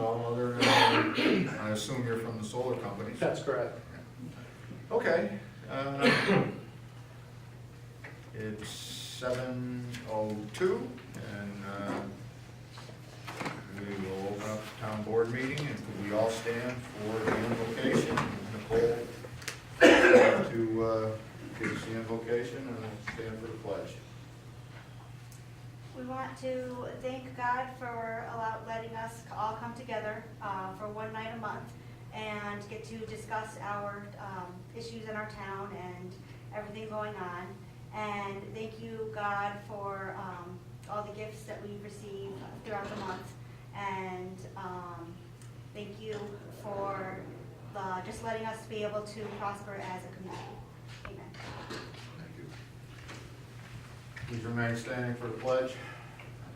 all other than, I assume you're from the solar companies? That's correct. Okay. It's 7:02, and we will open up the town board meeting, and could we all stand for the invocation? Nicole, to give us the invocation, and we'll stand for the pledge. We want to thank God for letting us all come together for one night a month and get to discuss our issues in our town and everything going on. And thank you, God, for all the gifts that we receive throughout the month. And thank you for just letting us be able to prosper as a community. Amen. Thank you. Please remain standing for the pledge.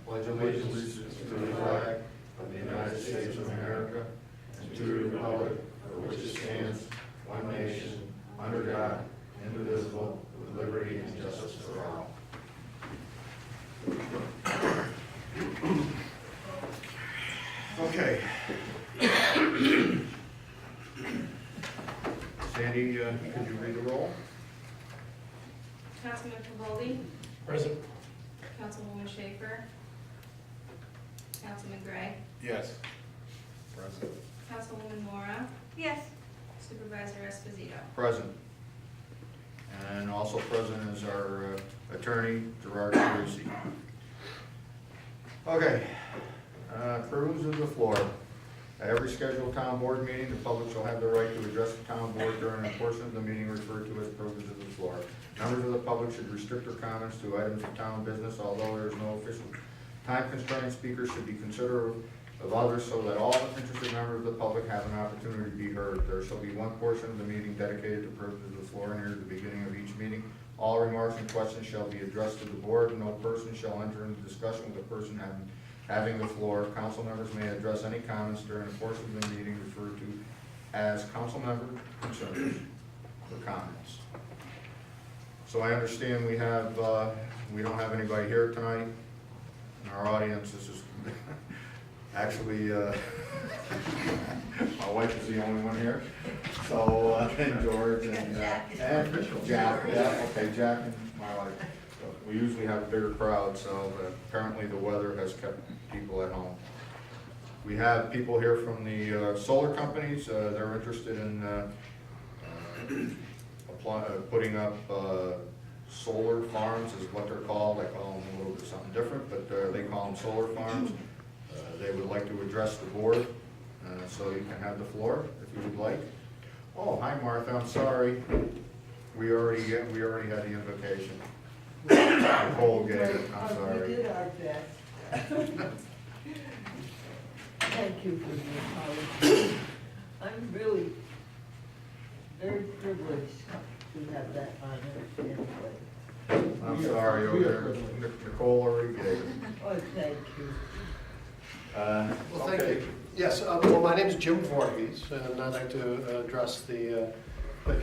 Pledge allegiance to the flag of the United States of America and to the republic for which it stands, one nation, under God, indivisible, with liberty and justice for all. Okay. Sandy, could you read the roll? Councilman Cavaldi, Present. Councilwoman Schaefer, Councilman Gray, Yes. Present. Councilwoman Mora, Yes. Supervisor Esposito. Present. And also present is our attorney, Gerard Parisi. Okay, privilege of the floor. At every scheduled town board meeting, the public shall have the right to address the town board during a portion of the meeting referred to as privilege of the floor. Members of the public should restrict their comments to items of town business, although there is no official time constraint. Speakers should be considerate of others so that all interested members of the public have an opportunity to be heard. There shall be one portion of the meeting dedicated to privilege of the floor near the beginning of each meeting. All remarks and questions shall be addressed to the board. No person shall enter into discussion with the person having the floor. Council members may address any comments during a portion of the meeting referred to as council member concerns or comments. So I understand we don't have anybody here tonight in our audience. This is actually, my wife is the only one here. So, and George and Jack, yeah, okay, Jack and my wife. So we usually have a bigger crowd, so apparently the weather has kept people at home. We have people here from the solar companies. They're interested in putting up solar farms is what they're called. I call them a little bit something different, but they call them solar farms. They would like to address the board, so you can have the floor if you would like. Oh, hi Martha, I'm sorry. We already had the invitation. Nicole gave it, I'm sorry. We did our best. Thank you for the apology. I'm really very privileged to have that honor anyway. I'm sorry, over there. Nicole already gave it. Oh, thank you. Well, thank Okay. you. Yes, well, my name is Jim Voorhees, and I'd like to address the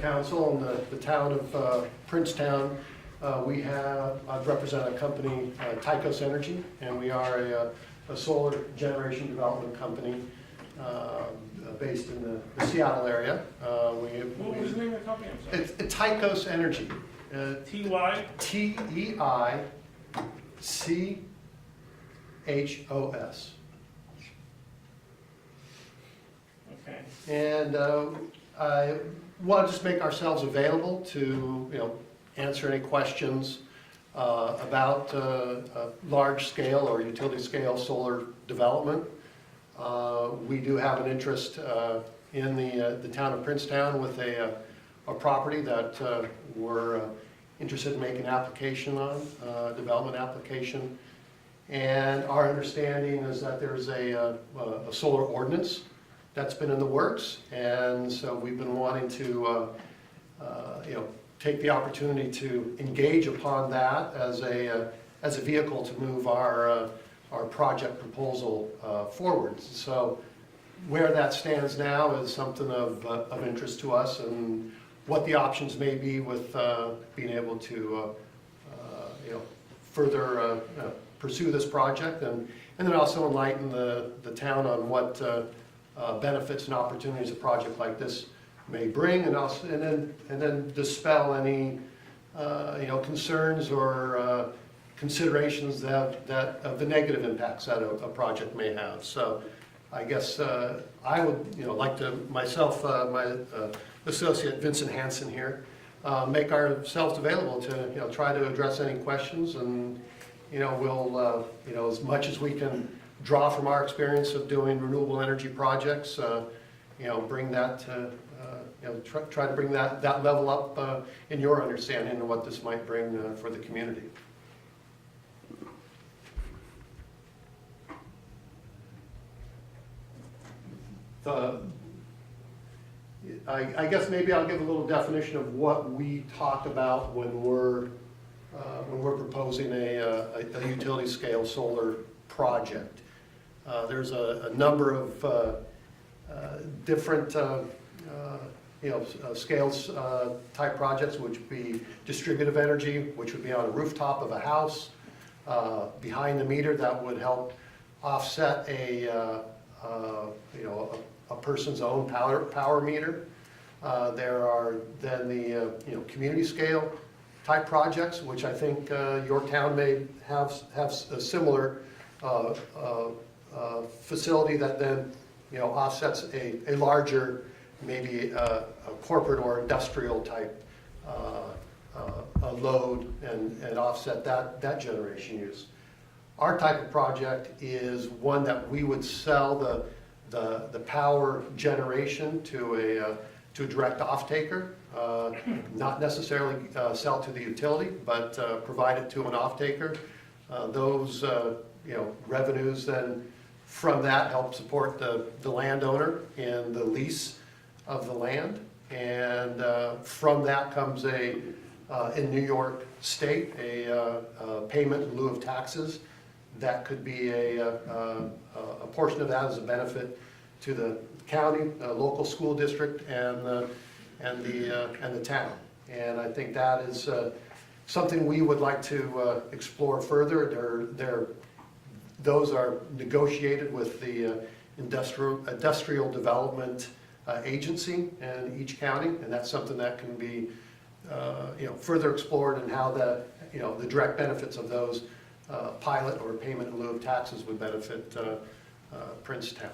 council and the town of Princetown. I represent a company, Tycos Energy, and we are a solar generation development company based in the Seattle area. What was the name of the company? I'm sorry. It's Tycos Energy. T-Y? T-E-I-C-H-O-S. Okay. And I want to just make ourselves available to, answer any questions about large scale or utility scale solar development. We do have an interest in the town of Princetown with a property that we're interested in making an application on, development application. And our understanding is that there's a solar ordinance that's been in the works, and so we've been wanting to take the opportunity to engage upon that as a vehicle to move our project proposal forward. So where that stands now is something of interest to us, and what the options may be with being able to further pursue this project, and then also enlighten the town on what benefits and opportunities a project like this may bring, and also, and then dispel any concerns or considerations that of the negative impacts that a project may have. So I guess I would like to myself, my associate Vincent Hansen here, make ourselves available to try to address any questions, and we'll as much as we can draw from our experience of doing renewable energy projects, bring that to, try to bring that level up in your understanding of what this might bring for the community. I guess maybe I'll give a little definition of what we talk about when we're proposing a utility scale solar project. There's a number of different scales type projects, which would be distributive energy, which would be on a rooftop of a house, behind the meter, that would help offset a person's own power meter. There are then the community scale type projects, which I think your town may have a similar facility that then offsets a larger, maybe a corporate or industrial type a load and offset that generation use. Our type of project is one that we would sell the power generation to a direct off-taker, not necessarily sell to the utility, but provide it to an off-taker. Those revenues then from that help support the landowner in the lease of the land, and from that comes in New York State a payment in lieu of taxes. That could be a portion of that as a benefit to the county, local school district, and the town. And I think that is something we would like to explore further. Those are negotiated with the industrial development agency in each county, and that's something that can be further explored, and how the direct benefits of those pilot or payment in lieu of taxes would benefit Princetown.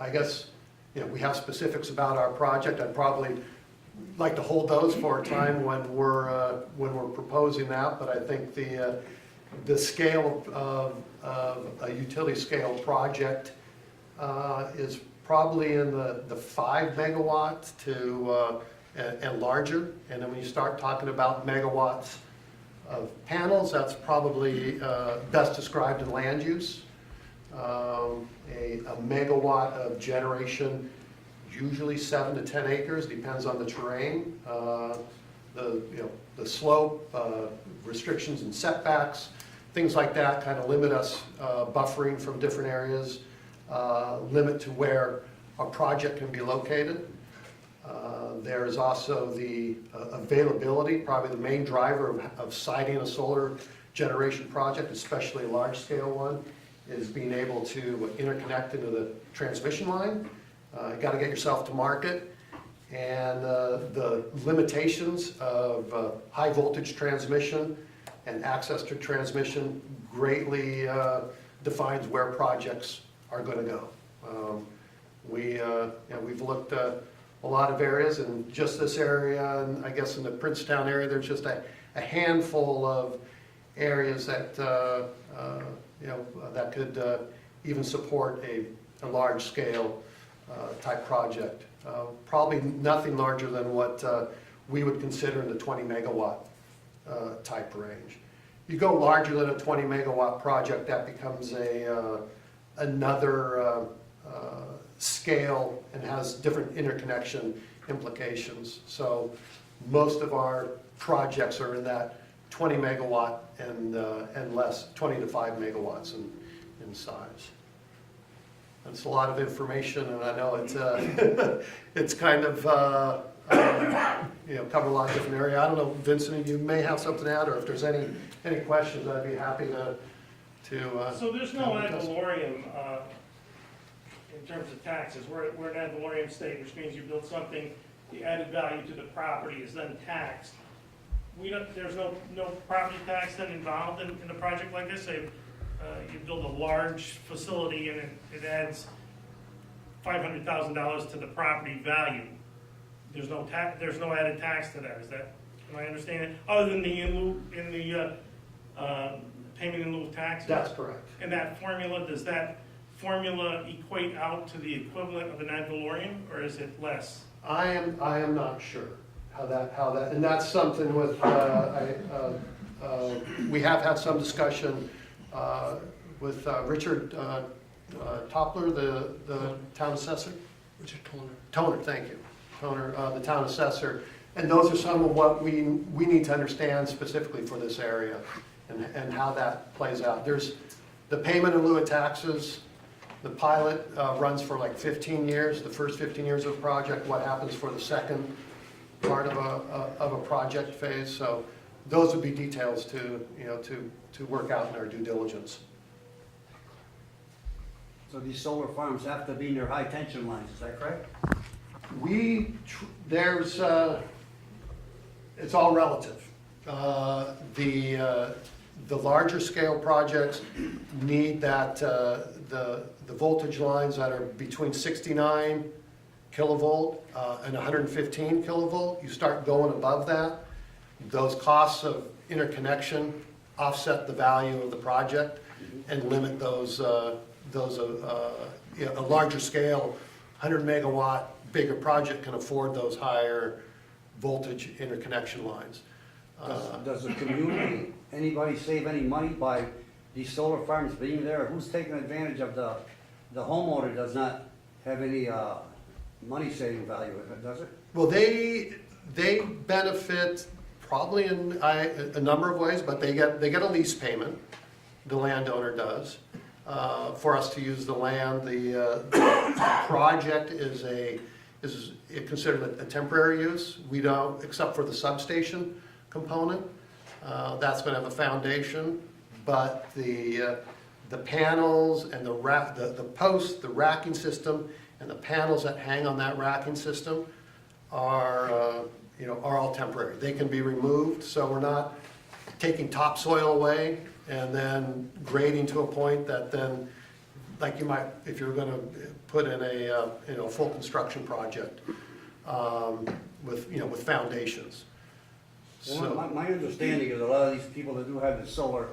I guess we have specifics about our project. I'd probably like to hold those for a time when we're proposing that, but I think the scale of a utility scale project is probably in the 5 megawatt to and larger. And then when you start talking about megawatts of panels, that's probably best described in land use. A megawatt of generation, usually 7 to 10 acres, depends on the terrain, the slope, restrictions and setbacks, things like that kind of limit us, buffering from different areas, limit to where a project can be located. There's also the availability, probably the main driver of siting a solar generation project, especially a large scale one, is being able to interconnect into the transmission line. You got to get yourself to market, and the limitations of high voltage transmission and access to transmission greatly defines where projects are going to go. We've looked at a lot of areas, and just this area, and I guess in the Princetown area, there's just a handful of areas that that could even support a large scale type project. Probably nothing larger than what we would consider in the 20 megawatt type range. You go larger than a 20 megawatt project, that becomes another scale and has different interconnection implications. So most of our projects are in that 20 megawatt and less, 20 to 5 megawatts in size. That's a lot of information, and I know it's it's kind of cover a lot of different area. I don't know, Vincent, you may have something to add, or if there's any questions, I'd be happy to. So there's no ad valorem, in terms of taxes. We're an ad valorem state, which means you build something, the added value to the property is then taxed. There's no property tax then involved in a project like this. Say, you build a large facility and it adds $500,000 to the property value. There's no added tax to that. Am I understanding it? Other than the payment in lieu of taxes? That's correct. And that formula, does that formula equate out to the equivalent of an ad valorem, or is it less? I am not sure how that, and that's something with, we have had some discussion with Richard Toppler, the town assessor. Richard Toner, thank you. Toner, the town assessor. And those are some of what we need to understand specifically for this area and how that plays out. There's the payment in lieu of taxes. The pilot runs for like 15 years, the first 15 years of a project, what happens for the second part of a project phase. So those would be details to work out in our due diligence. So these solar farms have to be near high tension lines, is that correct? It's all relative. The larger scale projects need that, the voltage lines that are between 69 kilovolt and 115 kilovolt. You start going above that, those costs of interconnection offset the value of the project and limit those, a larger scale, 100 megawatt, bigger project can afford those higher voltage interconnection lines. Does the community, anybody save any money by these solar farms being there? Who's taking advantage of the homeowner does not have any money saving value, does it? Well, they benefit probably in a number of ways, but they get a lease payment, the landowner does, for us to use the land. The project is considered a temporary use. We don't, except for the substation component, that's going to have a foundation, but the panels and the posts, the racking system, and the panels that hang on that racking system are all temporary. They can be removed, so we're not taking topsoil away and then grading to a point that then, like you might, if you're going to put in a full construction project with foundations. Well, my understanding is a lot of these people that do have the solar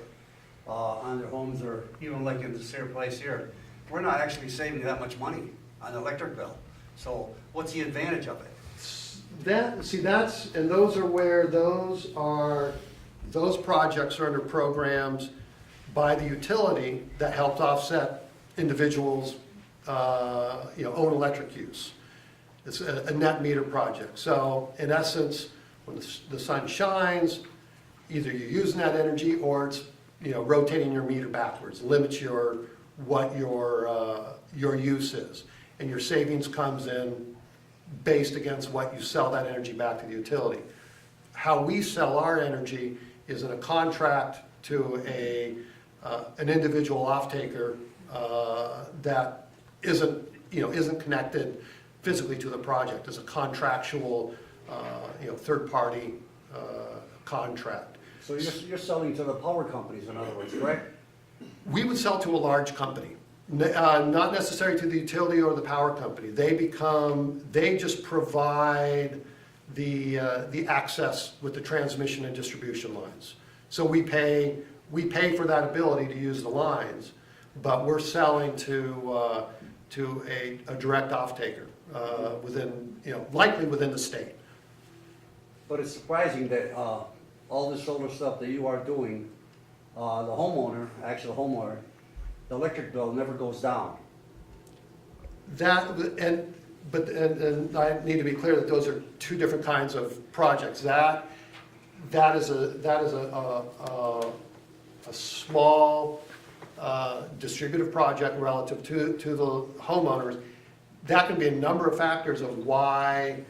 on their homes, or even like in this here place here, we're not actually saving that much money on the electric bill. So what's the advantage of it? And those are where those projects are under programs by the utility that helped offset individuals' own electric use. It's a net meter project. So in essence, when the sun shines, either you're using that energy or it's rotating your meter backwards, limits what your use is, and your savings comes in based against what you sell that energy back to the utility. How we sell our energy is in a contract to an individual off-taker that isn't connected physically to the project. It's a contractual third-party contract. So you're selling to the power companies, in other words, correct? We would sell to a large company, not necessarily to the utility or the power company. They just provide the access with the transmission and distribution lines. So we pay for that ability to use the lines, but we're selling to a direct off-taker likely within the state. But it's surprising that all this solar stuff that you are doing, the actual homeowner, the electric bill never goes down. And I need to be clear that those are two different kinds of projects. That is a small distributive project relative to the homeowners. That can be a number of factors of why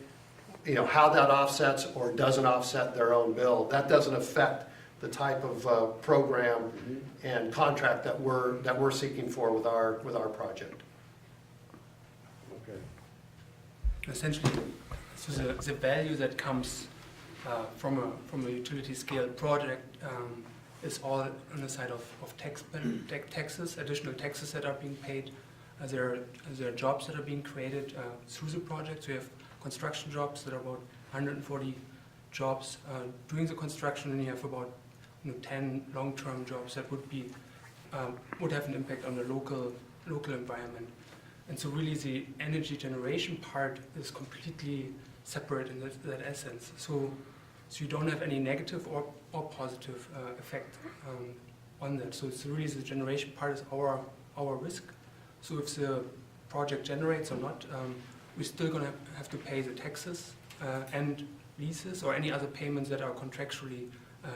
how that offsets or doesn't offset their own bill, that doesn't affect the type of program and contract that we're seeking for with our project. Okay. Essentially, so the value that comes from a utility scale project is all on the side of taxes, additional taxes that are being paid. There are jobs that are being created through the project. So we have construction jobs that are about 140 jobs doing the construction, and you have about 10 long-term jobs that would have an impact on the local environment. And so really the energy generation part is completely separate in that essence. So you don't have any negative or positive effect on that. So it's really the generation part is our risk. So if the project generates or not, we're still going to have to pay the taxes and leases or any other payments that are contractually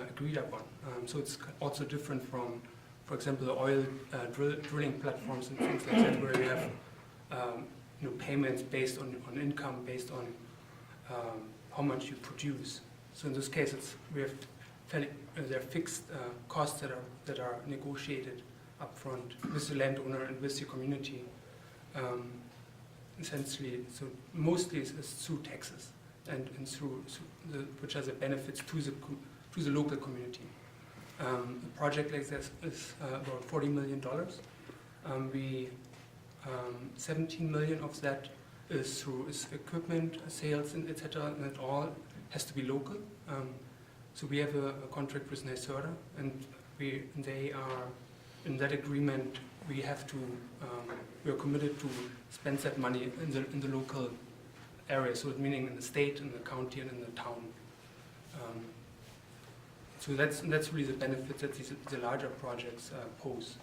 agreed upon. So it's also different from, for example, the oil drilling platforms and things like that, where you have payments based on income, based on how much you produce. So in this case, there are fixed costs that are negotiated upfront with the landowner and with the community. Essentially, so mostly it's through taxes and through which are the benefits to the local community. A project like this is about $40 million. 17 million of that is through equipment sales and etc. And it all has to be local. So we have a contract with NYSERDA, and they are in that agreement. We are committed to spend that money in the local area. So meaning in the state, in the county, and in the town. So that's really the benefit that the larger projects pose.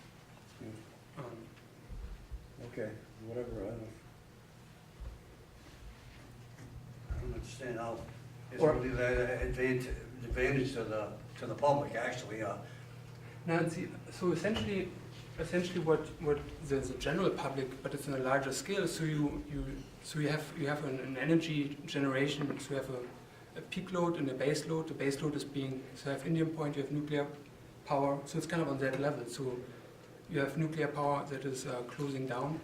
Okay, whatever, I don't understand how it's really that advantage to the public, actually. Now, so essentially what the general public, but it's on a larger scale. So you have an energy generation. So you have a peak load and a base load. The base load is so you have Indian Point, you have nuclear power. So it's kind of on that level. So you have nuclear power that is closing down.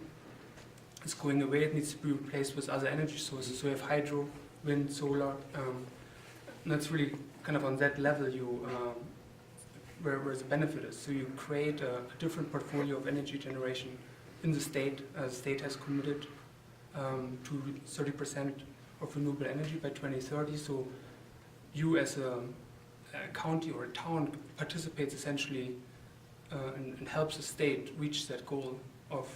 It's going away. It needs to be replaced with other energy sources. So you have hydro, wind, solar. And that's really kind of on that level where the benefit is. So you create a different portfolio of energy generation in the state. The state has committed to 30% of renewable energy by 2030. So you as a county or a town participates essentially and helps the state reach that goal of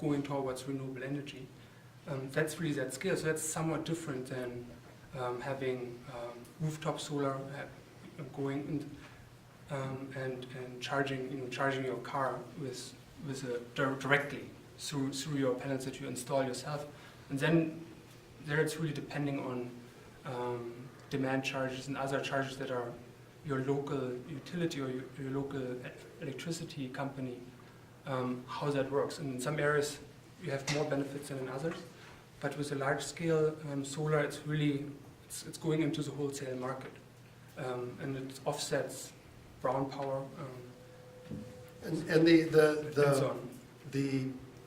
going towards renewable energy. That's really that scale. So that's somewhat different than having rooftop solar going in, and charging your car directly through your panels that you install yourself. And then there it's really depending on demand charges and other charges that are your local utility or your local electricity company, how that works. And in some areas you have more benefits than in others, but with a large scale solar, it's going into the wholesale market, and it offsets brown power. And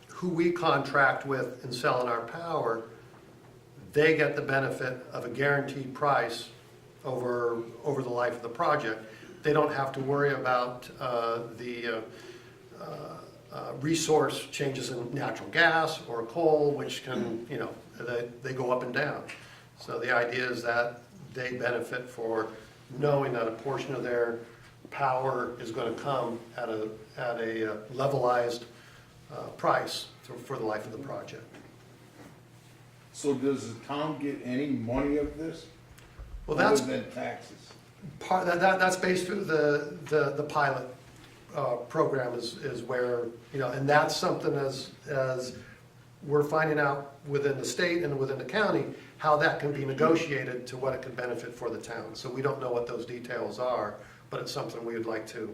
who we contract with in selling our power, they get the benefit of a guaranteed price over the life of the project. They don't have to worry about the resource changes in natural gas or coal, which can, they go up and down. So the idea is that they benefit for knowing that a portion of their power is going to come at a levelized price for the life of the project. So does the town get any money of this? Well, that's other than taxes? that's based through the pilot program is where, and that's something as we're finding out within the state and within the county how that can be negotiated to what it can benefit for the town. So we don't know what those details are, but it's something we would like to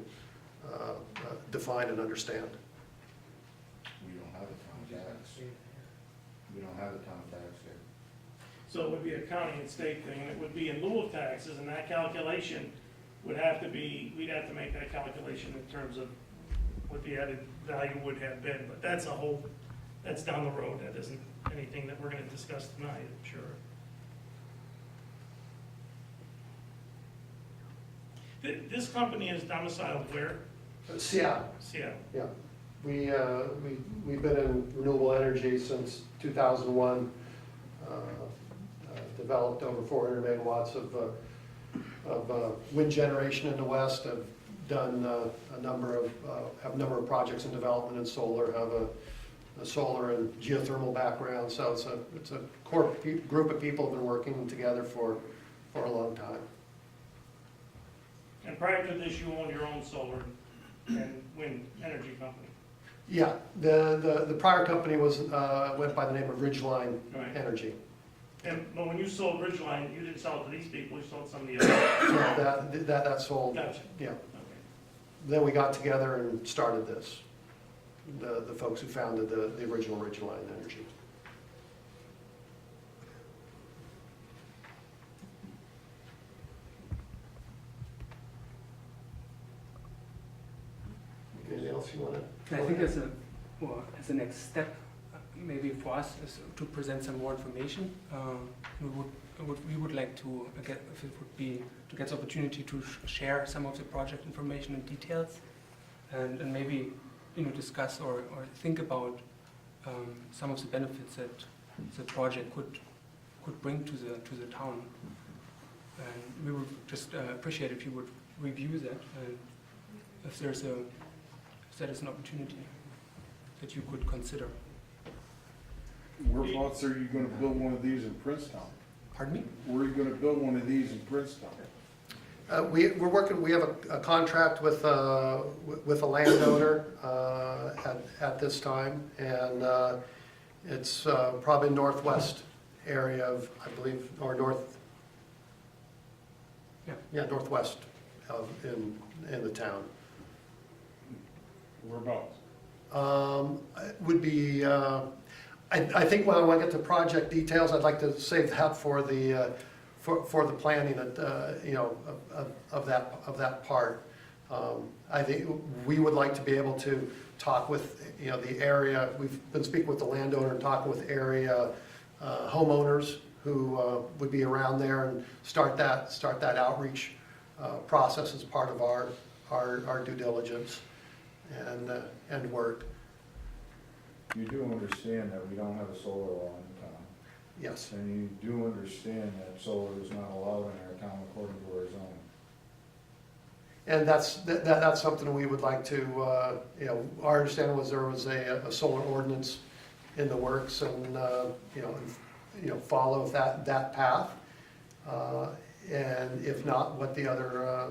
define and understand. We don't have a town tax. We don't have a town tax here. So it would be a county and state thing, and it would be in lieu of taxes, and that calculation would have to be, we'd have to make that calculation in terms of what the added value would have been, but that's that's down the road, that isn't anything that we're gonna discuss tonight, I'm sure. This company is domiciled where? Seattle. Seattle. Yeah, we've been in renewable energy since 2001. Developed over 400 megawatts of wind generation in the west. Have done a number of projects in development in solar. Have a solar and geothermal background. So it's a core group of people who've been working together for a long time. And prior to this, you owned your own solar and wind energy company. Yeah, the prior company went by the name of Ridgeline Right. Energy. But when you sold Ridgeline, you didn't sell it to these people, you sold somebody else. So that sold. Gotcha. Yeah. Okay. Then we got together and started this. The folks who founded the original Ridgeline Energy. Anything else you want to? I think as a next step, maybe for us, is to present some more information. We would like to get, if it would be, to get the opportunity to share some of the project information and details, and maybe discuss or think about some of the benefits that the project could bring to the town. And we would just appreciate if you would review that, and if that is an opportunity that you could consider. Whereabouts are you gonna build one of these in Princetown? Pardon me? Where are you gonna build one of these in Princetown? We're working. We have a contract with a landowner at this time, and it's probably northwest area of, I believe, or north. Yeah, northwest in the town. Whereabouts? Would be. I think when I get to project details, I'd like to save that for the planning of that part. I think we would like to be able to talk with the area. We've been speaking with the landowner and talking with area homeowners who would be around there and start that outreach process as part of our due diligence and work. You do understand that we don't have a solar law in town, Yes. and you do understand that solar is not allowed in our town according to our zoning. And that's something we would like to, our understanding was there was a solar ordinance in the works, and follow that path. And if not, what the other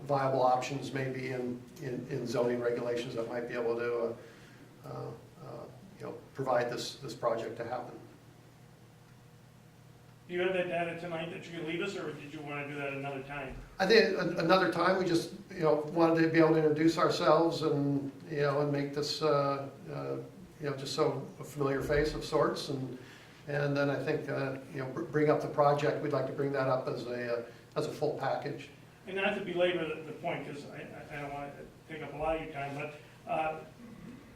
viable options may be in zoning regulations that might be able to provide this project to happen. Do you have that data tonight that you can leave us, or did you want to do that another time? I think another time, we just, wanted to be able to introduce ourselves and, and make this, just so a familiar face of sorts, and then I think, bring up the project. We'd like to bring that up as a full package. And not to belabor the point, because I don't want to take up a lot of your time, but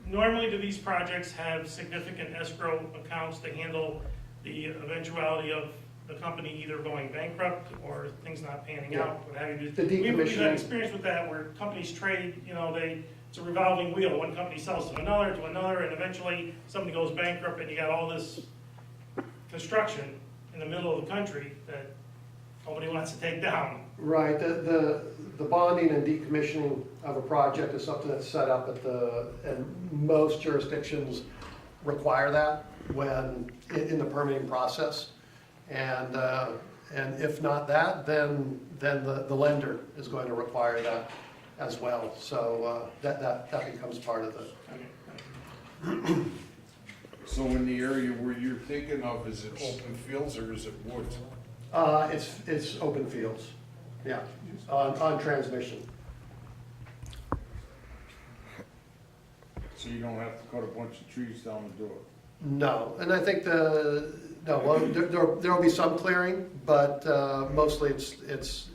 normally do these projects have significant escrow accounts to handle the eventuality of the company either going bankrupt or things not panning out, what have you? The We've had decommissioning. experience with that where companies trade, it's a revolving wheel. One company sells to another, and eventually somebody goes bankrupt and you got all this construction in the middle of the country that nobody wants to take down. Right, the bonding and decommissioning of a project is something that's set up and most jurisdictions require that when, in the permitting process. And if not that, then the lender is going to require that as well. So that becomes part of the. So in the area where you're thinking of, is it open fields or is it woods? It's open fields, yeah, on transmission. So you don't have to cut a bunch of trees down to do it? No, and I think well, there'll be some clearing, but mostly it's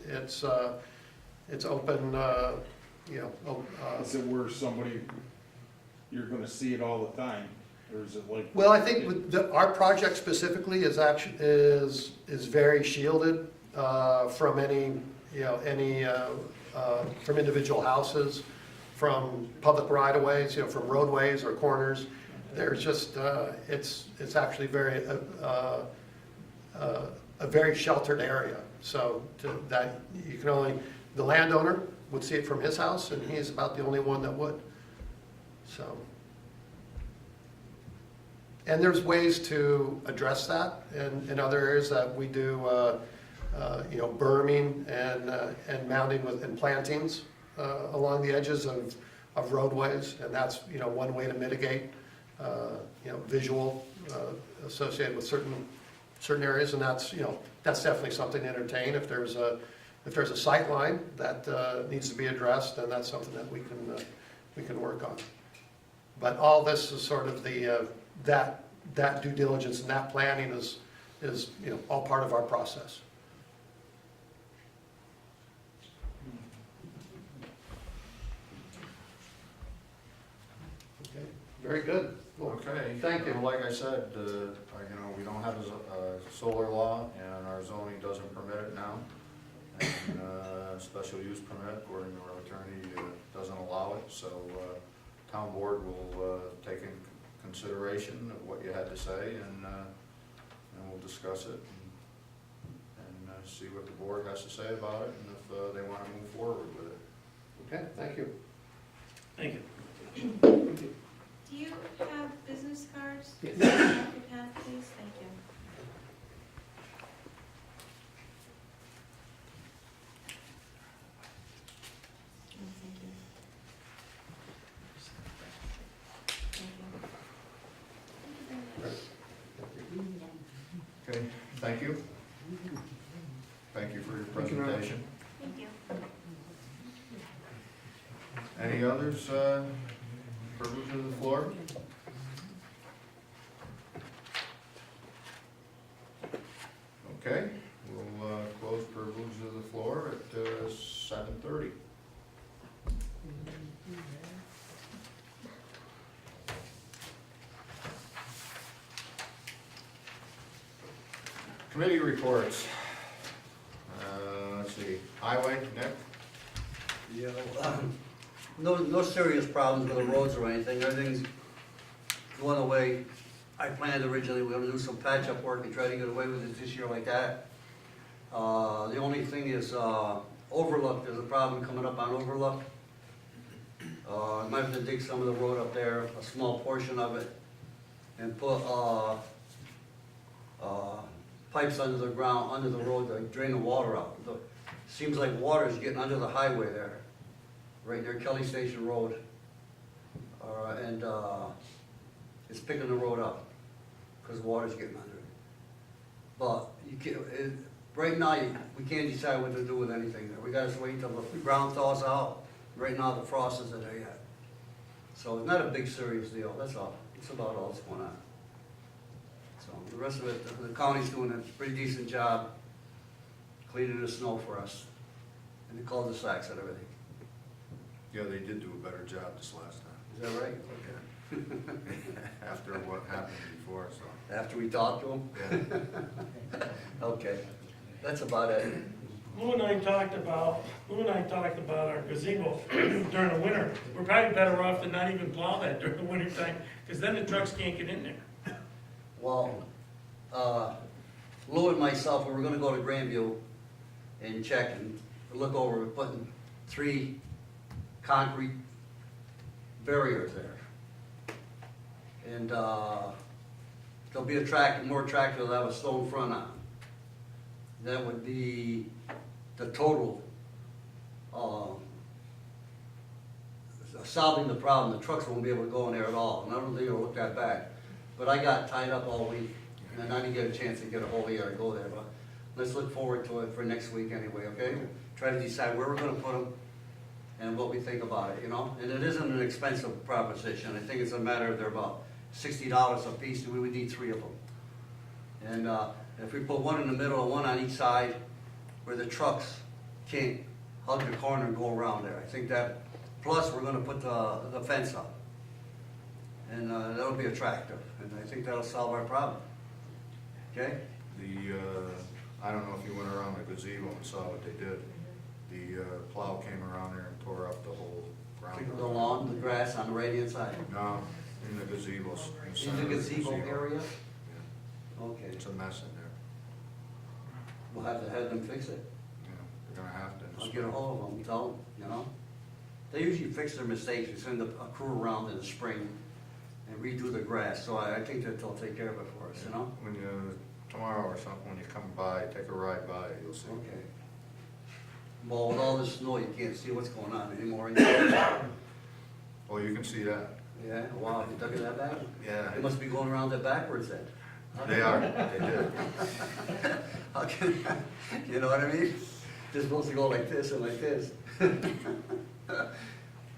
open, Is it where somebody, you're gonna see it all the time, or is it like? Well, I think our project specifically is very shielded from any, from individual houses, from public right-of-ways, from roadways or corners. There's just, it's actually a very sheltered area. So that you can only, the landowner would see it from his house, and he's about the only one that would. So. And there's ways to address that in other areas that we do, berming and mounding and plantings along the edges of roadways, and that's, one way to mitigate, visual associated with certain areas, and that's definitely something to entertain. If there's a sight line that needs to be addressed, then that's something that we can work on. But all this is sort of that due diligence and that planning is all part of our process. Okay, very good. Well, Okay. thank you. Like I said, we don't have a solar law, and our zoning doesn't permit it now. And special use permit, according to our attorney, doesn't allow it, so town board will take in consideration of what you had to say, and we'll discuss it and see what the board has to say about it, and if they want to move forward with it. Okay, thank you. Thank you. Do you have business cards? Yes. If you have, please, thank you. Oh, thank you. Thank you. Thank you very much. Okay, thank you. Thank you for your Thank you very much. presentation. Thank you. Any others, privilege of the floor? Okay, we'll close privilege of the floor at 7:30. Committee reports. Let's see, highway, Nick? Yeah, no serious problems with the roads or anything, everything's going away. I planned originally, we were gonna do some patch-up work and try to get away with it this year like that. The only thing is, Overlook, there's a problem coming up on Overlook. I might have to dig some of the road up there, a small portion of it, and put, pipes under the ground, under the road to drain the water out. Seems like water is getting under the highway there, right near Kelly Station Road. And it's picking the road up, because water's getting under it. But you can't, right now, we can't decide what to do with anything there. We gotta wait until the ground thaws out. Right now, the frost isn't there yet. So it's not a big serious deal, that's all. It's about all that's going on. So the rest of it, the county's doing a pretty decent job cleaning the snow for us, and the cul-de-sacs and everything. Yeah, they did do a better job this last time. Is that right? Yeah. After what happened before, so. After we talked to them? Yeah. Okay, that's about it. Lou and I talked about our gazebo during the winter. We're probably better off to not even plow that during the winter time, because then the trucks can't get in there. Well, Lou and myself, we were gonna go to Grandview and check and look over, we're putting 3 concrete barriers there. And, there'll be more tractor that'll have a stone front on. That would be the total, solving the problem. The trucks won't be able to go in there at all, and I don't think it'll look that bad. But I got tied up all week, and I didn't get a chance to get a hold of you or go there, but let's look forward to it for next week anyway, okay? Try to decide where we're gonna put them and what we think about it, And it isn't an expensive proposition. I think it's a matter of they're about $60 a piece, and we would need 3 of them. And if we put one in the middle and one on each side, where the trucks can't hug the corner and go around there, I think that, plus we're gonna put the fence up. And that'll be attractive, and I think that'll solve our problem. Okay? I don't know if you went around the gazebo and saw what they did. The plow came around there and tore up the whole ground. The lawn, the grass on the right-hand side. No, in the gazebos. In the gazebo area? Yeah, Okay, it's a mess in there. we'll have to have them fix it. Yeah, they're gonna have to. I'll get a hold of them, tell them, you know? They usually fix their mistakes, we send a crew around in the spring and redo the grass, so I think that they'll take care of it for us, you know? When you, tomorrow or something, when you come by, take a ride by, you'll see. Okay. Well, with all this snow, you can't see what's going on anymore. Well, you can see that. Yeah, wow, you took it that bad? Yeah. They must be going around it backwards then. They are, they did. How can, you know what I mean? They're supposed to go like this and like this.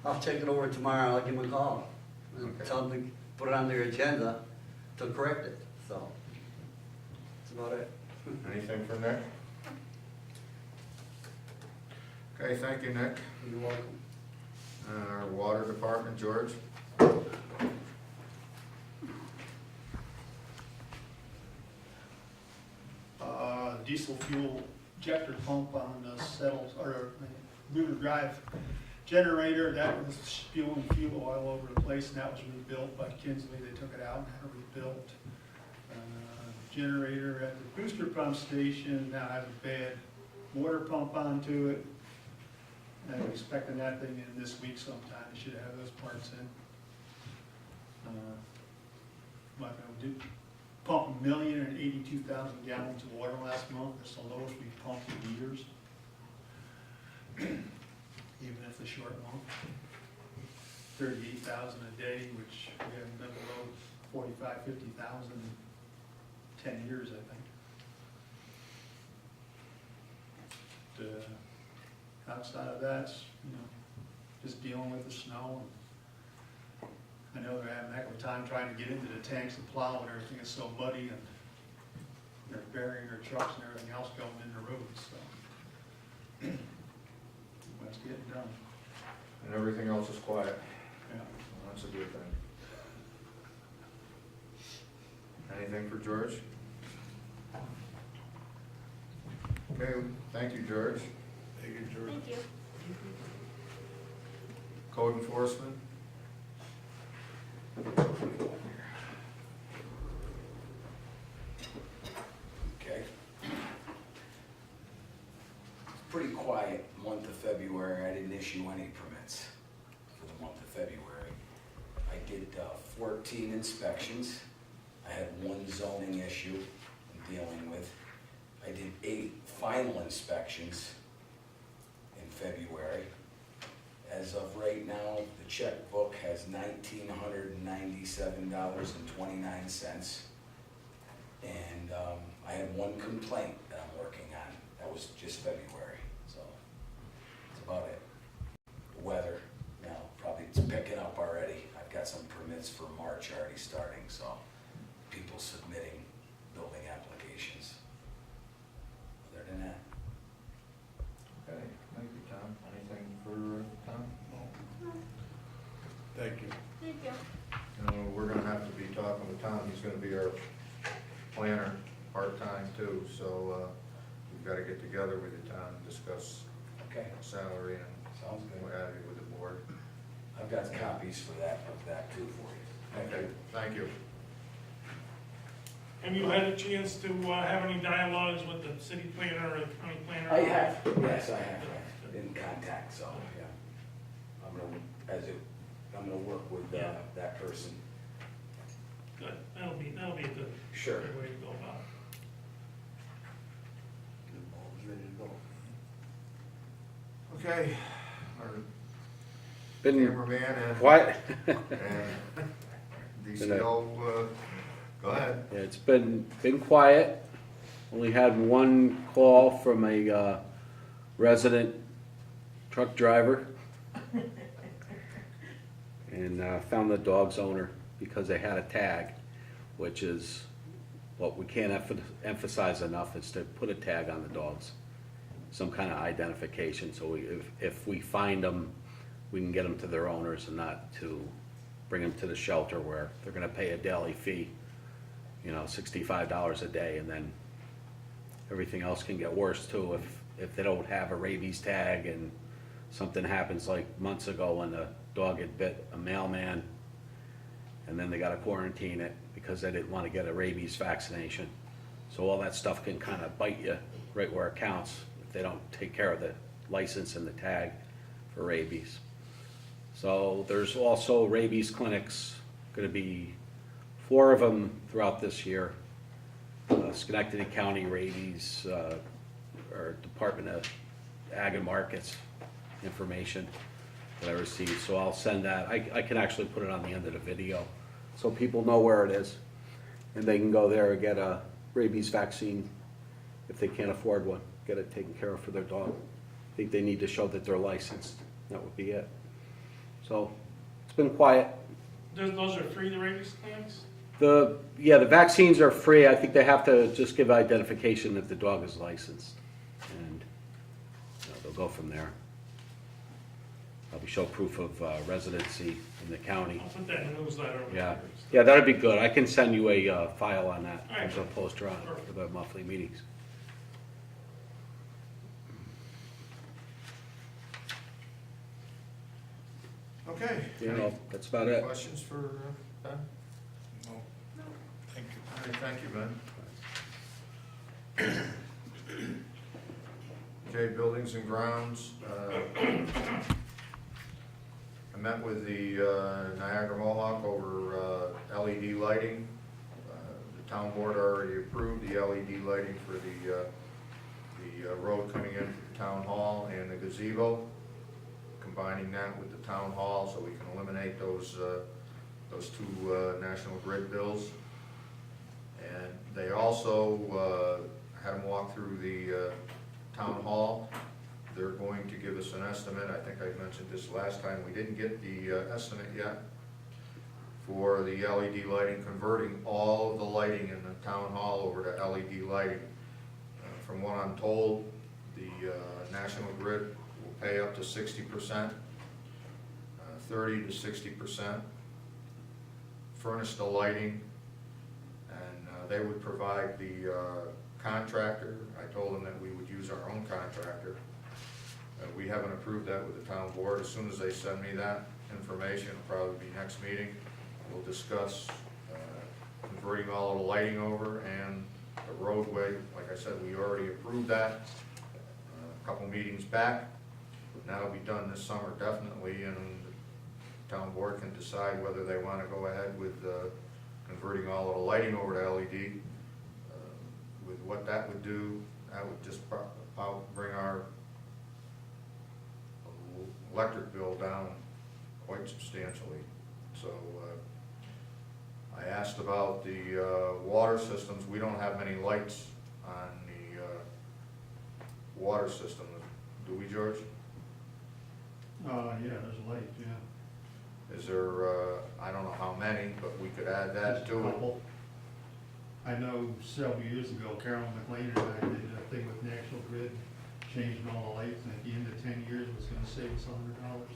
I'll check it over tomorrow, I'll give them a call. And Okay. tell them to put it on their agenda to correct it, so. That's about it. Anything from Nick? Okay, thank you, Nick. You're welcome. Our water department, George? Diesel fuel injector pump on the Settles, or River Drive generator, that was spewing fuel all over the place, and that was rebuilt by Kinsley. They took it out and had it rebuilt. Generator at the booster pump station now has a bad water pump onto it. And I'm expecting that thing in this week sometime. They should have those parts in. But we did pump 1,082,000 gallons of water last month. That's the lowest we've pumped in years. Even if it's a short month. 38,000 a day, which we haven't been below 45, 50,000 in 10 years, I think. Outside of that, just dealing with the snow. I know they're having a heck of a time trying to get into the tanks and plow, and everything is so muddy, and they're burying their trucks and everything else going in the roads, so. That's getting done, And everything else is quiet. yeah. Well, that's a good thing. Anything for George? Okay, thank you, George. Thank you, George. Thank you. Code enforcement? Okay. Pretty quiet month of February. I didn't issue any permits for the month of February. I did 14 inspections. I had 1 zoning issue I'm dealing with. I did 8 final inspections in February. As of right now, the checkbook has $1,997.29. And I had 1 complaint that I'm working on. That was just February, so that's about it. The weather, now, probably it's picking up already. I've got some permits for March already starting, so people submitting building applications. Other than that, Okay, thank you, Tom. Anything for Tom? Thank you. Thank you. We're gonna have to be talking with Tom. He's gonna be our planner part-time too, so we've gotta get together with you, Tom, and discuss okay, salary and sounds what good. have you with the board. I've got copies for that, of that too for you. Okay, thank you. Have you had a chance to have any dialogues with the city planner or the county planner? I have, yes, I have, in contact, so, yeah. I'm gonna work with that person. Good, that'll be a good, Sure. good way to go about it. The bulb's ready to go. Okay, our Been cameraman and, quiet. and DCO, go ahead. Yeah, it's been quiet. Only had 1 call from a resident truck driver, and found the dog's owner because they had a tag, which is what we can't emphasize enough, is to put a tag on the dogs, some kind of identification, so if we find them, we can get them to their owners and not to bring them to the shelter where they're gonna pay a daily fee, you know, $65 a day, and then everything else can get worse too if they don't have a rabies tag and something happens like months ago when the dog had bit a mailman, and then they gotta quarantine it because they didn't wanna get a rabies vaccination. So all that stuff can kinda bite you right where it counts if they don't take care of the license and the tag for rabies. So there's also rabies clinics, gonna be 4 of them throughout this year. Schenectady County Rabies, or Department of Ag and Markets information that I received, so I'll send that. I can actually put it on the end of the video, so people know where it is, and they can go there and get a rabies vaccine if they can't afford one, get it taken care of for their dog. I think they need to show that they're licensed, that would be it. So, it's been quiet. Those are free, the rabies clinics? The vaccines are free. I think they have to just give identification that the dog is licensed, and they'll go from there. Probably show proof of residency in the county. I'll put that in the newsletter. Yeah, that'd be good. I can send you a file on that. All right. There's a poster on it for the monthly meetings. Okay. You know, that's about it. Questions for Ben? No. Thank you. All right, thank you, Ben. Okay, buildings and grounds. I met with the Niagara Mohawk over LED lighting. The town board already approved the LED lighting for the road coming in from the town hall and the gazebo, combining that with the town hall so we can eliminate those two National Grid bills. And they also had them walk through the town hall. They're going to give us an estimate. I think I mentioned this last time. We didn't get the estimate yet for the LED lighting, converting all of the lighting in the town hall over to LED lighting. From what I'm told, the National Grid will pay up to 60%, 30 to 60%, furnish the lighting, and they would provide the contractor. I told them that we would use our own contractor. We haven't approved that with the town board. As soon as they send me that information, it'll probably be next meeting, we'll discuss converting all of the lighting over and the roadway. Like I said, we already approved that a couple meetings back. That'll be done this summer definitely, and the town board can decide whether they want to go ahead with converting all of the lighting over to LED. With what that would do, that would just about bring our electric bill down quite substantially. So I asked about the water systems. We don't have many lights on the water system. Do we, George? Yeah, there's a light, yeah. Is there, I don't know how many, but we could add that Just a to it. couple. I know several years ago, Carolyn McLean and I did a thing with National Grid, changing all the lights, and at the end of 10 years, it was gonna save us $100.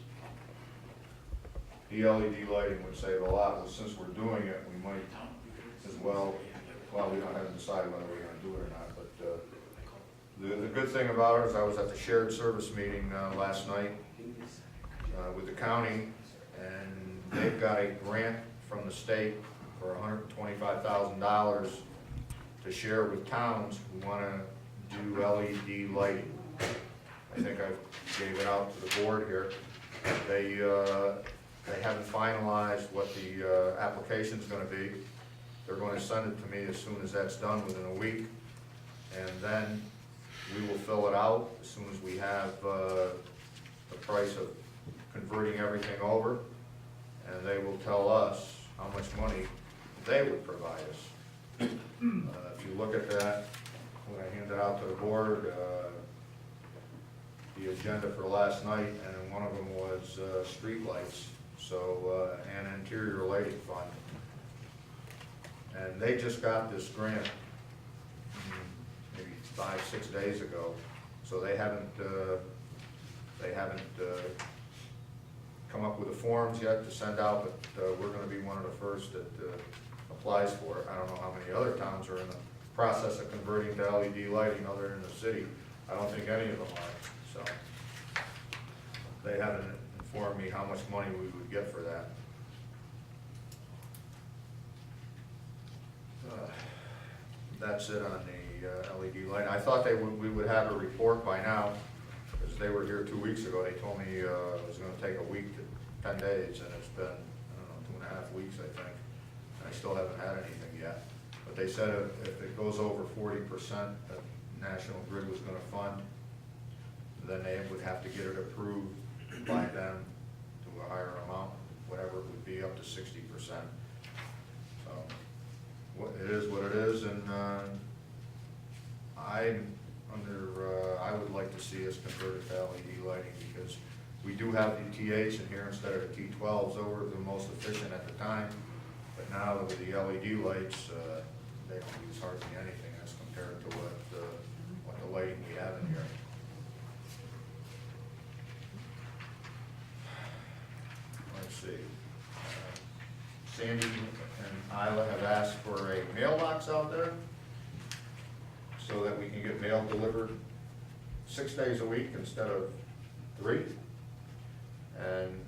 The LED lighting would save a lot, but since we're doing it, we might as well, we don't have to decide whether we're gonna do it or not, but the good thing about it is I was at the shared service meeting last night with the county, and they've got a grant from the state for $125,000 to share with towns who wanna do LED lighting. I think I gave it out to the board here. They haven't finalized what the application's gonna be. They're gonna send it to me as soon as that's done, within a week. And then we will fill it out as soon as we have the price of converting everything over. And they will tell us how much money they would provide us. If you look at that, when I handed out to the board, the agenda for last night, and one of them was streetlights. so, and interior lighting fund. And they just got this grant maybe 5-6 days ago, so they haven't come up with the forms yet to send out, but we're gonna be one of the first that applies for it. I don't know how many other towns are in the process of converting to LED lighting other than the city. I don't think any of them are, so. They haven't informed me how much money we would get for that. That's it on the LED light. I thought we would have a report by now, because they were here 2 weeks ago. They told me it was gonna take a week to 10 days, and it's been, I don't know, 2.5 weeks, I think. And I still haven't had anything yet. But they said if it goes over 40% that National Grid was gonna fund, then they would have to get it approved by them to a higher amount, whatever it would be, up to 60%. So, it is what it is, and I would like to see us converted to LED lighting, because we do have the T8s in here instead of the T12s. They were the most efficient at the time, but now with the LED lights, they don't use hardly anything as compared to what the lighting we have in here. Let's see. Sandy and Isla have asked for a mailbox out there so that we can get mail delivered 6 days a week instead of 3. And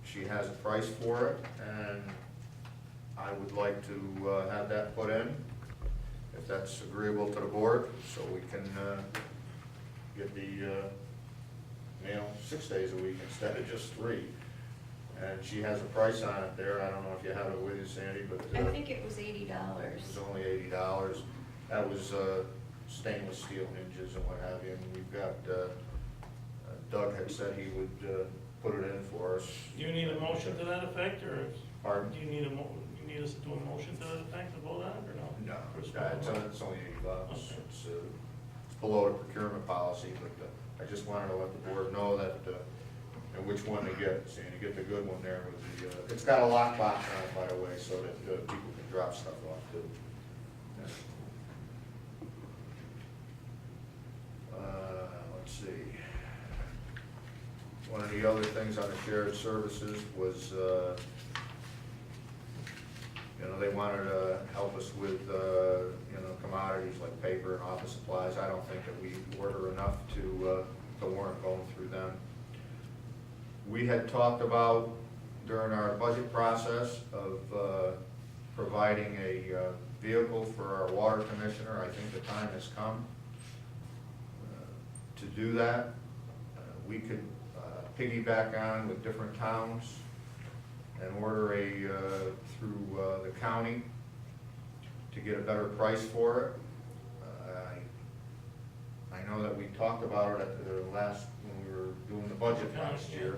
she has a price for it, and I would like to have that put in, if that's agreeable to the board, so we can get the mail 6 days a week instead of just 3. And she has a price on it there. I don't know if you have it with you, Sandy, but I think it was $80. it was only $80. That was stainless steel hinges and what have you. And we've got, Doug had said he would put it in for us. Do you need a motion to that effect, or Pardon? do you need you need us to do a motion to that effect to vote on it, or no? No, First it's only $80. Okay. It's below the procurement policy, but I just wanted to let the board know that, and which one to get. Sandy, get the good one there with the, it's got a lockbox on it, by the way, so that people can drop stuff off too. Let's see. One of the other things on the shared services was, they wanted to help us with, commodities like paper and office supplies. I don't think that we order enough to warrant going through them. We had talked about during our budget process of providing a vehicle for our water commissioner. I think the time has come to do that. We could piggyback on with different towns and order through the county to get a better price for it. I know that we talked about it at the last, when we were doing the budget last year,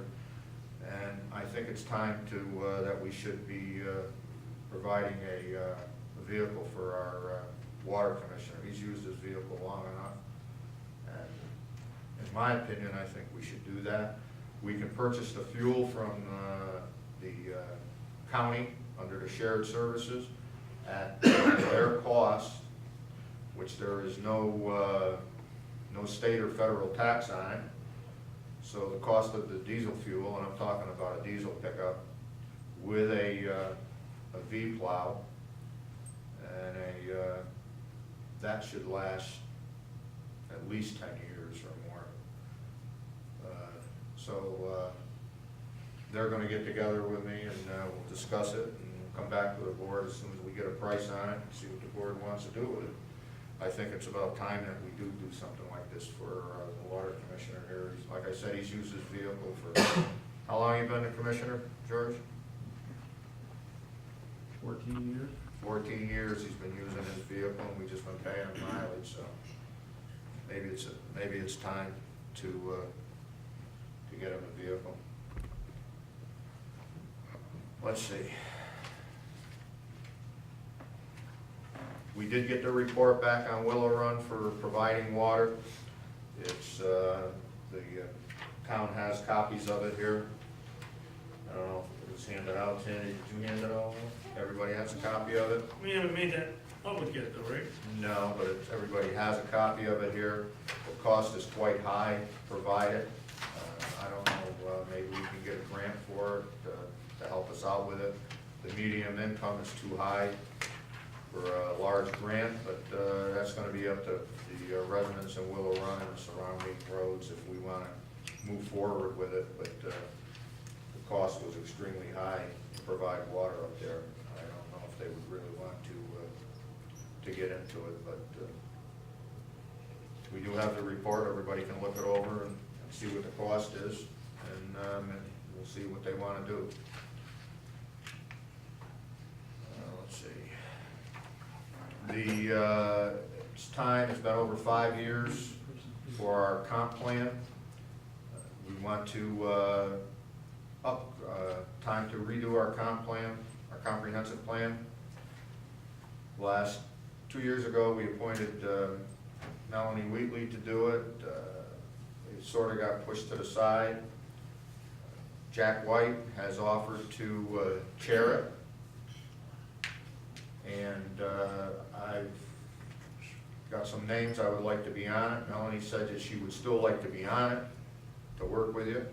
and I think it's time to, that we should be providing a vehicle for our water commissioner. He's used his vehicle long enough, and in my opinion, I think we should do that. We can purchase the fuel from the county under the shared services at their cost, which there is no state or federal tax on it. So the cost of the diesel fuel, and I'm talking about a diesel pickup with a V plow, and that should last at least 10 years or more. So they're going to get together with me, and we'll discuss it and come back to the board as soon as we get a price on it and see what the board wants to do with it. I think it's about time that we do something like this for the water commissioner here. Like I said, he's used his vehicle for, how long have you been the commissioner, George? 14 years? 14 years he's been using his vehicle, and we've just been paying him mileage, so maybe it's time to get him a vehicle. Let's see. We did get the report back on Willow Run for providing water. It's, the town has copies of it here. I don't know if it was was handed out. Sandy, did you hand it all? Everybody has a copy of it? We haven't made that public yet though, right? No, but everybody has a copy of it here. The cost is quite high provided. I don't know, maybe we can get a grant for it to help us out with it. The medium income is too high for a large grant, but that's gonna be up to the residents in Willow Run and the surrounding roads if we wanna move forward with it, but the cost was extremely high to provide water up there. I don't know if they would really want to get into it, but we do have the report. Everybody can look it over and see what the cost is, and we'll see what they wanna do. Let's see. It's time, it's been over 5 years for our comp plan. We want to, time to redo our comp plan, our comprehensive plan. Last 2 years ago, we appointed Melanie Wheatley to do it. It sort of got pushed to the side. Jack White has offered to chair it. And I've got some names I would like to be on it. Melanie said that she would still like to be on it, to work with you.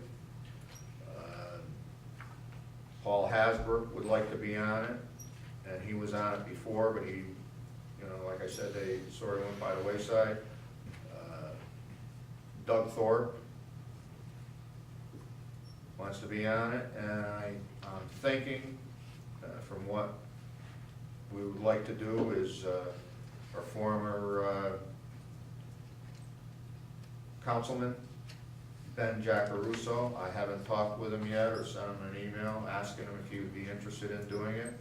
Paul Hasbrook would like to be on it, and he was on it before, but he, you know, like I said, they sort of went by the wayside. Doug Thorpe wants to be on it, and I'm thinking, from what we would like to do is, our former councilman, Ben Jackaruso, I haven't talked with him yet or sent him an email asking him if he would be interested in doing it.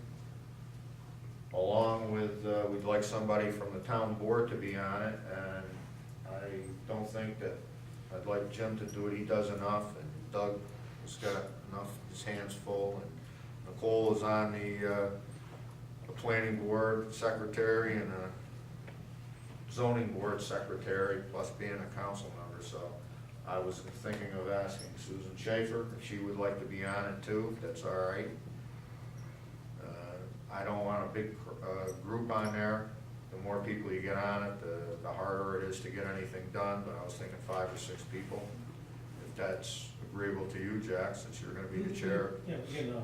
Along with, we'd like somebody from the town board to be on it, and I don't think that, I'd like Jim to do it, he does enough, and Doug has got enough, his hands full, and Nicole is on the planning board secretary and a zoning board secretary, plus being a council member, so I was thinking of asking Susan Schaefer if she would like to be on it too, if that's all right. I don't want a big group on there. The more people you get on it, the harder it is to get anything done, but I was thinking 5 or 6 people. If that's agreeable to you, Jack, since you're gonna be the chair. Yeah, again,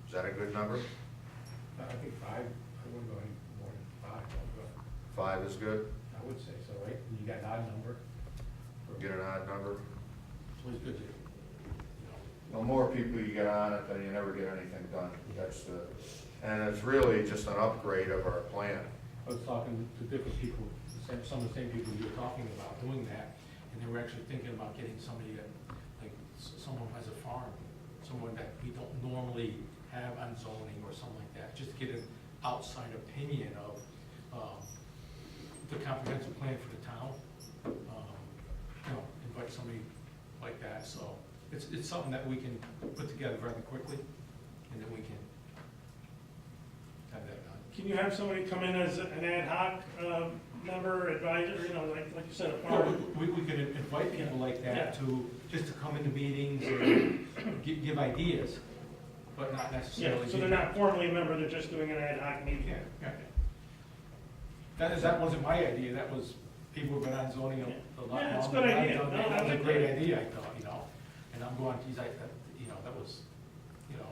Is that a good number? I think 5, I wouldn't go any more than 5, but 5 is good? I would say so, right? And you got an odd number, Get an odd number? it's always good to, The more people you get on it, then you never get anything done. That's the, and it's really just an upgrade of our plan. I was talking to different people, some of the same people you were talking about doing that, and they were actually thinking about getting somebody that, like, someone who has a farm, someone that we don't normally have on zoning or something like that, just to get an outside opinion of the comprehensive plan for the town. You know, invite somebody like that, so it's something that we can put together rather quickly, and then we can have that done. Can you have somebody come in as an ad hoc member, advisor, you know, like you said, a farmer? We could invite people like Yeah. that to, just to come into meetings and give ideas, but not Yeah, necessarily. so they're not formally a member, they're just doing an ad hoc meeting. Yeah. That wasn't my idea, that was, people who've been on zoning a lot longer. Yeah, it's a good than I've idea. done. No, That was that's a a great good- idea, I thought, you know, and I'm going, geez, you know, that was, you know,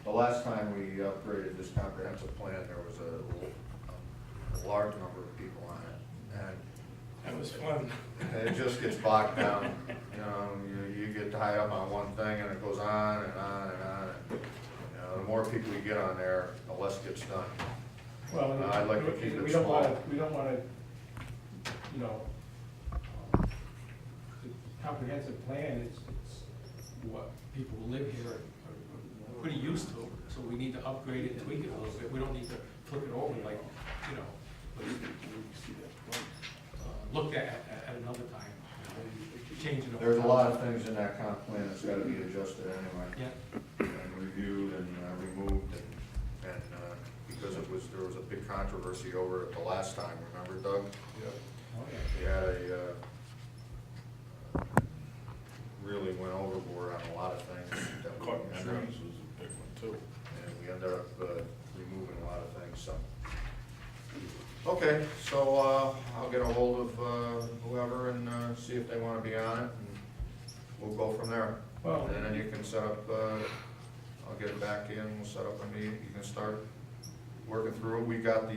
The last time we upgraded this comprehensive plan, there was a large number of people on it, and That was fun. it just gets bogged down. You know, you get tied up on one thing, and it goes on and on and on. And, you know, the more people you get on there, the less gets done. well, I'd like to keep it we don't small. wanna, you know, the comprehensive plan, it's what people who live here are pretty used to, so we need to upgrade it, tweak it a little bit, we don't need to flip it over like, you know, look at another time, changing. There's a lot of things in that comp plan that's gotta be adjusted anyway. Yeah, And reviewed and removed, and because there was a big controversy over it the last time, remember, Doug? oh, yeah. They had really went overboard on a lot of things. that we- Cutting trees was a big one too. Okay, so, I'll get a hold of, whoever and, see if they wanna be on it, and we'll go from there. Well, And then you can set up, I'll get it back in, we'll set up a meeting, you can start working through it. We've got the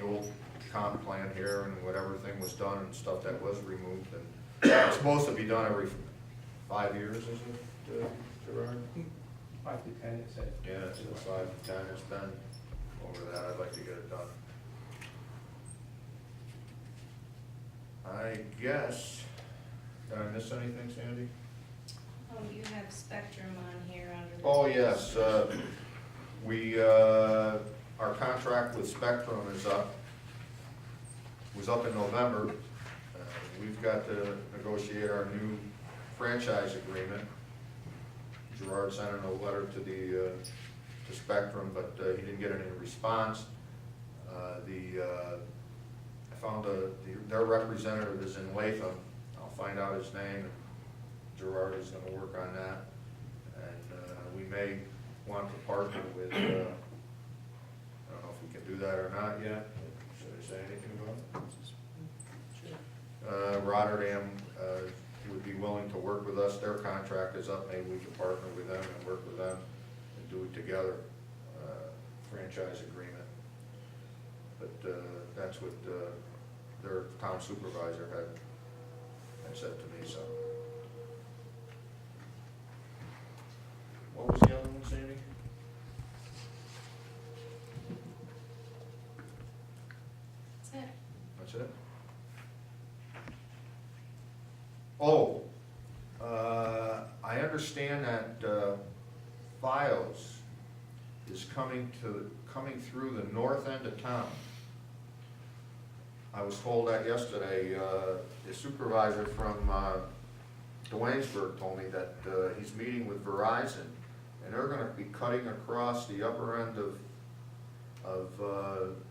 old comp plan here and whatever thing was done and stuff that was removed, and it's supposed to be done every 5 years, is it, Gerard? 5 to 10, it said. Yeah, it's 5 to 10, it's been over that, I'd like to get it done. I guess, did I miss anything, Sandy? You have Spectrum on here under. Oh, yes, our contract with Spectrum was up in November. We've got to negotiate our new franchise agreement. Gerard sent in a letter to Spectrum, but he didn't get any response. I found their representative is in Latham. I'll find out his name. Gerard is gonna work on that. And we may want to partner with, I don't know if we can do that or not yet. Should I say anything about it? Rotterdam would be willing to work with us. Their contract is up. Maybe we could partner with them and work with them and do it together, franchise agreement. But that's what their town supervisor had said to me, so. What was the other one, Sandy? That's it. That's it? Oh, I understand that Files is coming through the north end of town. I was told that yesterday. The supervisor from Duanesburg told me that he's meeting with Verizon, and they're gonna be cutting across the upper end of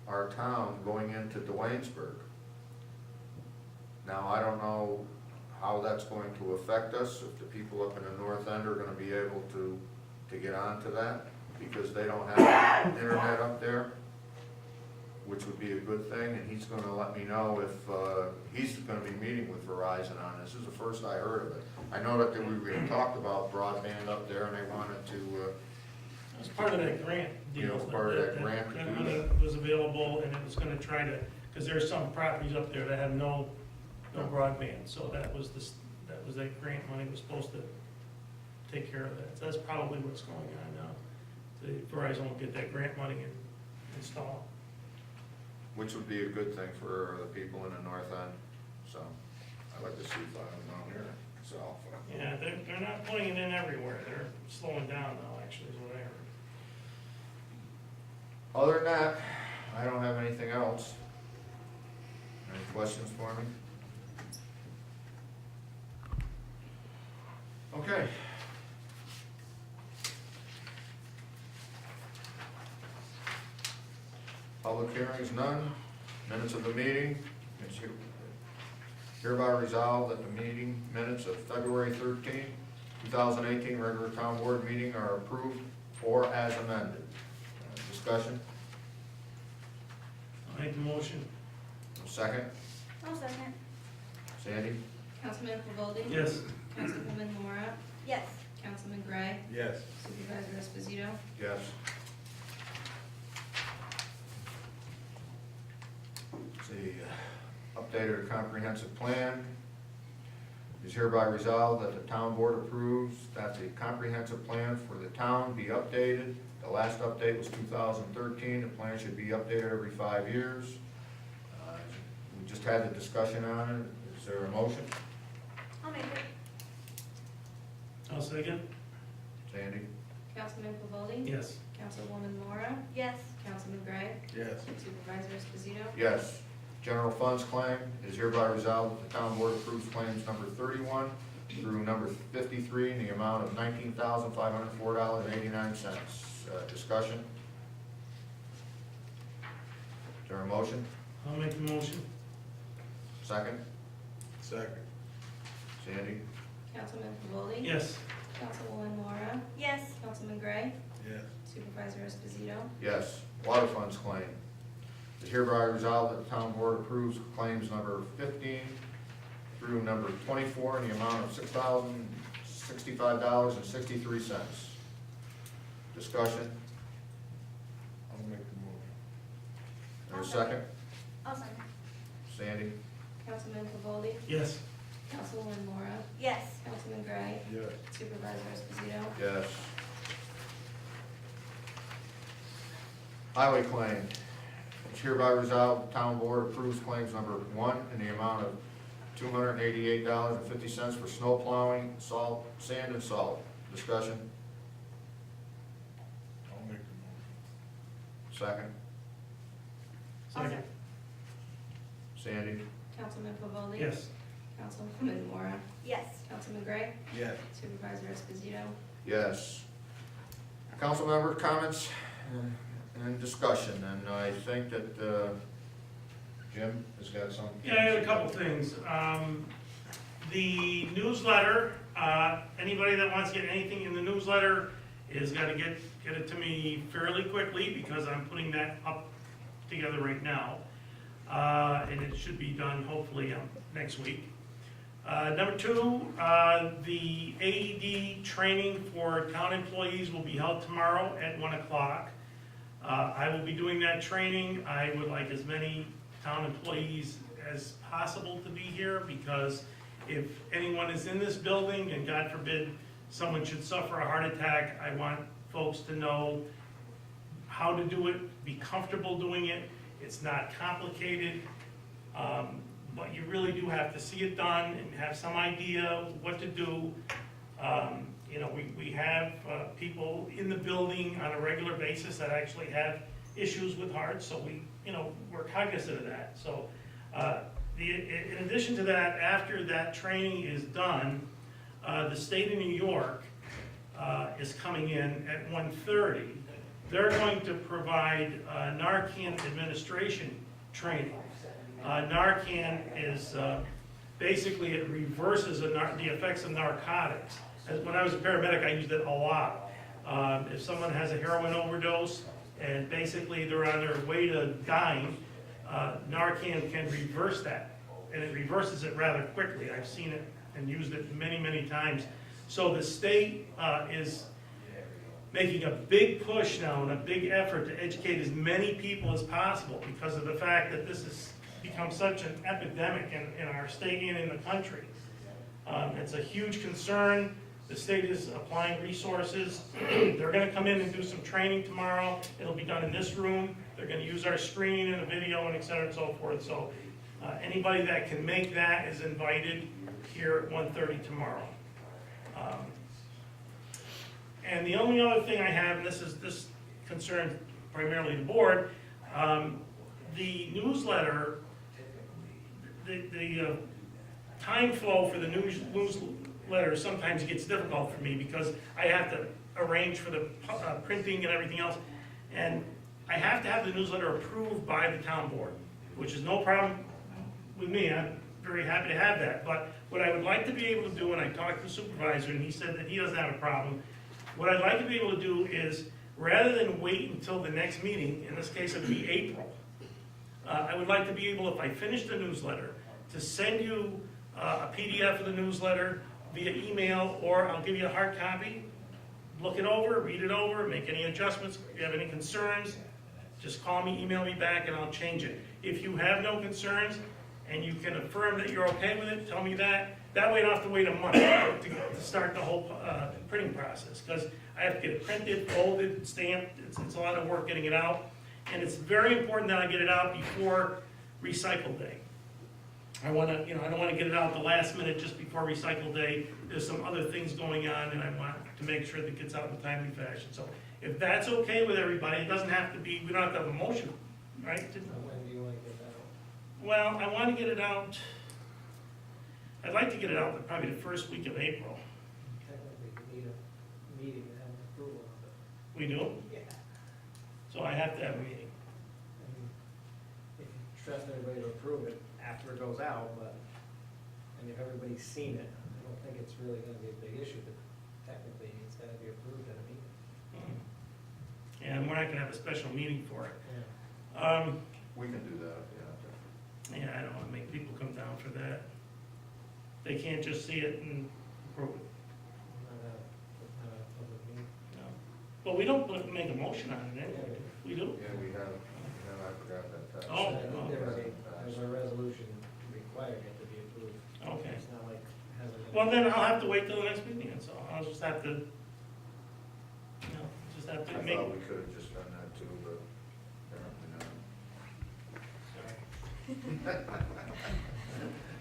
our town going into Duanesburg. Now, I don't know how that's going to affect us, if the people up in the north end are gonna be able to get onto that, because they don't have internet up there, which would be a good thing, and he's gonna let me know if, he's gonna be meeting with Verizon on this. This is the first I heard of it. I know that we talked about broadband up there, and they wanted to, As part of that grant deal. You know, part of that grant to That do money was available, and it was gonna try to, because there's some properties up there that have no broadband, so that was that grant money was supposed to take care of that. So that's probably what's going on now. The Verizon will get that grant money and install. which would be a good thing for the people in the north end, so I'd like to see Files down here, so. Yeah, they're not putting it in everywhere, they're slowing down now, actually, is what I heard. Other than that, I don't have anything else. Any questions for me? Okay. Public hearings, none. Minutes of the meeting. It's hereby resolved that the meeting minutes of February 13, 2018 regular town board meeting are approved or as amended. Discussion? I'll make the motion. Second? I'll second. Sandy? Councilman Pavoldi? Yes. Councilwoman Mora? Yes. Councilman Gray? Yes. Supervisor Esposito? Yes. See, updated a comprehensive plan. Is hereby resolved that the town board approves that the comprehensive plan for the town be updated. The last update was 2013. The plan should be updated every 5 years. We just had the discussion on it. Is there a motion? I'll make it. I'll second. Sandy? Councilman Pavoldi? Yes. Councilwoman Mora? Yes. Councilman Gray? Yes. Supervisor Esposito? Yes. General funds claim is hereby resolved that the town board approves claims number 31 through number 53 in the amount of $19,504.89. Discussion? Is there a motion? I'll make the motion. Second? Second. Sandy? Councilman Pavoldi? Yes. Councilwoman Mora? Yes. Councilman Gray? Yes. Supervisor Esposito? Yes. Water funds claim It is hereby resolved that the town board approves claims number 15 through number 24 in the amount of $6,065.63. Discussion? I'll make the motion. There's a second? I'll second. Sandy? Councilman Cavaldi, Yes. Councilwoman Mora, Yes. Councilman Gray, Yes. Supervisor Esposito. Yes. Highway claim. It's hereby resolved, the town board approves claims number 1 in the amount of $288.50 for snow plowing, salt, sand and salt. Discussion? I'll make the Second? I'll second. Sandy? Councilman Cavaldi. Yes. Councilwoman Mora, Yes. Councilman Gray, motion. Yes. Supervisor Esposito. Yes. Council member comments and discussion, and I think that Jim has got some. Yeah, I had a couple things. The newsletter, anybody that wants to get anything in the newsletter is gotta get it to me fairly quickly, because I'm putting that up together right now. And it should be done hopefully next week. Number 2, the AED training for town employees will be held tomorrow at 1 o'clock. I will be doing that training. I would like as many town employees as possible to be here, because if anyone is in this building, and God forbid someone should suffer a heart attack, I want folks to know how to do it, be comfortable doing it. It's not complicated, but you really do have to see it done and have some idea what to do. You know, we have people in the building on a regular basis that actually have issues with hearts, so we're cognizant of that. So, in addition to that, after that training is done, the state of New York is coming in at 1:30. They're going to provide Narcan administration training. Narcan is basically, it reverses the effects of narcotics. When I was a paramedic, I used it a lot. If someone has a heroin overdose and basically they're on their way to dying, Narcan can reverse that, and it reverses it rather quickly. I've seen it and used it many, many times. So the state is making a big push now and a big effort to educate as many people as possible, because of the fact that this has become such an epidemic in our state and in the country. It's a huge concern. The state is applying resources. They're gonna come in and do some training tomorrow. It'll be done in this room. They're gonna use our screen and the video and et cetera and so forth. So anybody that can make that is invited here at 1:30 tomorrow. And the only other thing I have, and this concerns primarily the board, the newsletter, the time flow for the newsletter sometimes gets difficult for me, because I have to arrange for the printing and everything else. And I have to have the newsletter approved by the town board, which is no problem with me. I'm very happy to have that. But what I would like to be able to do, and I talked to the supervisor, and he said that he doesn't have a problem, what I'd like to be able to do is, rather than wait until the next meeting, in this case it would be April, I would like to be able, if I finish the newsletter, to send you a PDF of the newsletter via email, or I'll give you a hard copy. Look it over, read it over, make any adjustments. If you have any concerns, just call me, email me back, and I'll change it. If you have no concerns, and you can affirm that you're okay with it, tell me that. That way I don't have to wait a month to start the whole printing process, because I have to get it printed, folded, stamped. It's a lot of work getting it out. And it's very important that I get it out before recycle day. I don't want to get it out at the last minute just before recycle day. There's some other things going on, and I want to make sure that it gets out in a timely fashion. So if that's okay with everybody, it doesn't have to be, we don't have to have a motion, right? When do you want to get that out? Well, I want to get it out, I'd like to get it out probably the first week of April. Technically, you need a meeting to have an approval of it. We do? Yeah. So I have to have a meeting. I mean, if you trust everybody to approve it after it goes out, but, and if everybody's seen it, I don't think it's really gonna be a big issue, but technically it's gotta be approved at a meeting. And we're not going to have a special meeting for it. Yeah. We can do that, yeah. Yeah, I don't wanna make people come down for that. They can't just see it and approve it, Not a public meeting. no. But we don't make a motion on it, anyway. We do? Yeah, we have, I forgot that. Oh, There's a resolution requiring it to be approved. Okay. It's not like, hasn't been. Well, then I'll have to wait till the next meeting, so I'll just have to, just have I to make. thought we could have just done that too, but apparently not. Sorry.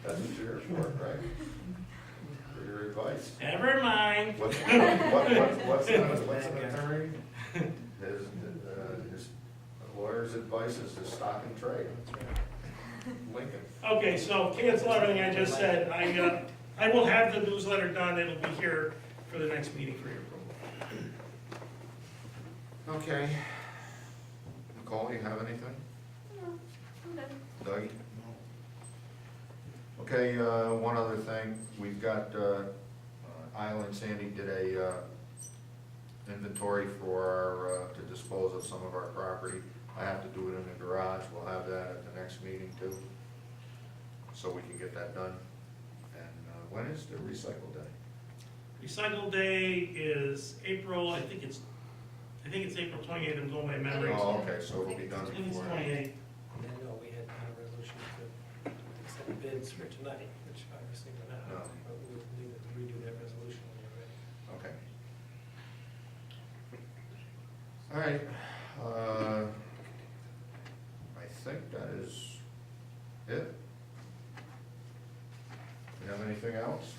That's what you're here for, right? For your advice. Never mind. What's an attorney? His lawyer's advice is his stock and trade. Lincoln. Okay, so cancel everything I just said. I will have the newsletter done. It'll be here for the next meeting for your approval. Okay. Nicole, you have anything? No, I'm good. Doug? Okay, one other thing, we've got, Island Sandy did a, inventory for our, to dispose of some of our property. I have to do it in the garage, we'll have that at the next meeting too, so we can get that done. And, when is the recycle day? Recycle day is April, I think it's April 28th, I'm going by memory. Oh, okay, so it'll be done I think it's before. 28th. I know we had a resolution to accept bids for tonight, which obviously we're not, No. but we would need to redo that resolution when you're ready. Okay. All right, I think that is it. You have anything else?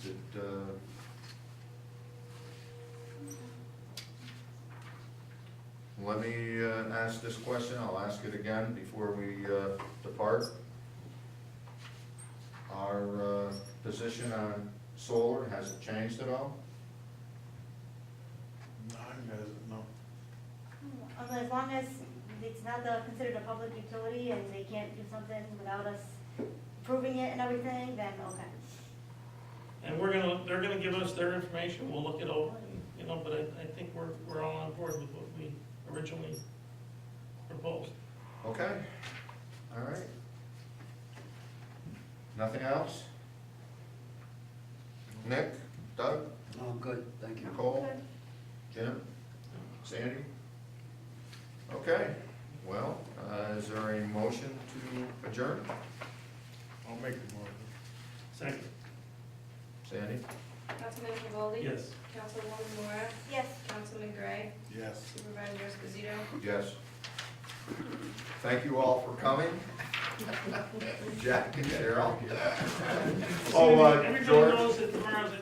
Let me ask this question, I'll ask it again before we depart. Our position on solar, has it changed at all? No. As long as it's not considered a public utility and they can't do something without us approving it and everything, then okay. And they're gonna give us their information, we'll look it over, but I think we're all on board with what we originally proposed. Okay, all right. Nothing else? Nick, Doug, Oh, good, thank you. Nicole, Jim, Sandy? Okay, well, is there a motion to adjourn? I'll make the motion. Second. Sandy? Councilman Convaldi? Yes. Councilwoman Mora? Yes. Councilman Gray? Yes. Supervisor Esposito? Yes. Thank you all for coming. Jack and Cheryl. Everybody George? knows that tomorrow's a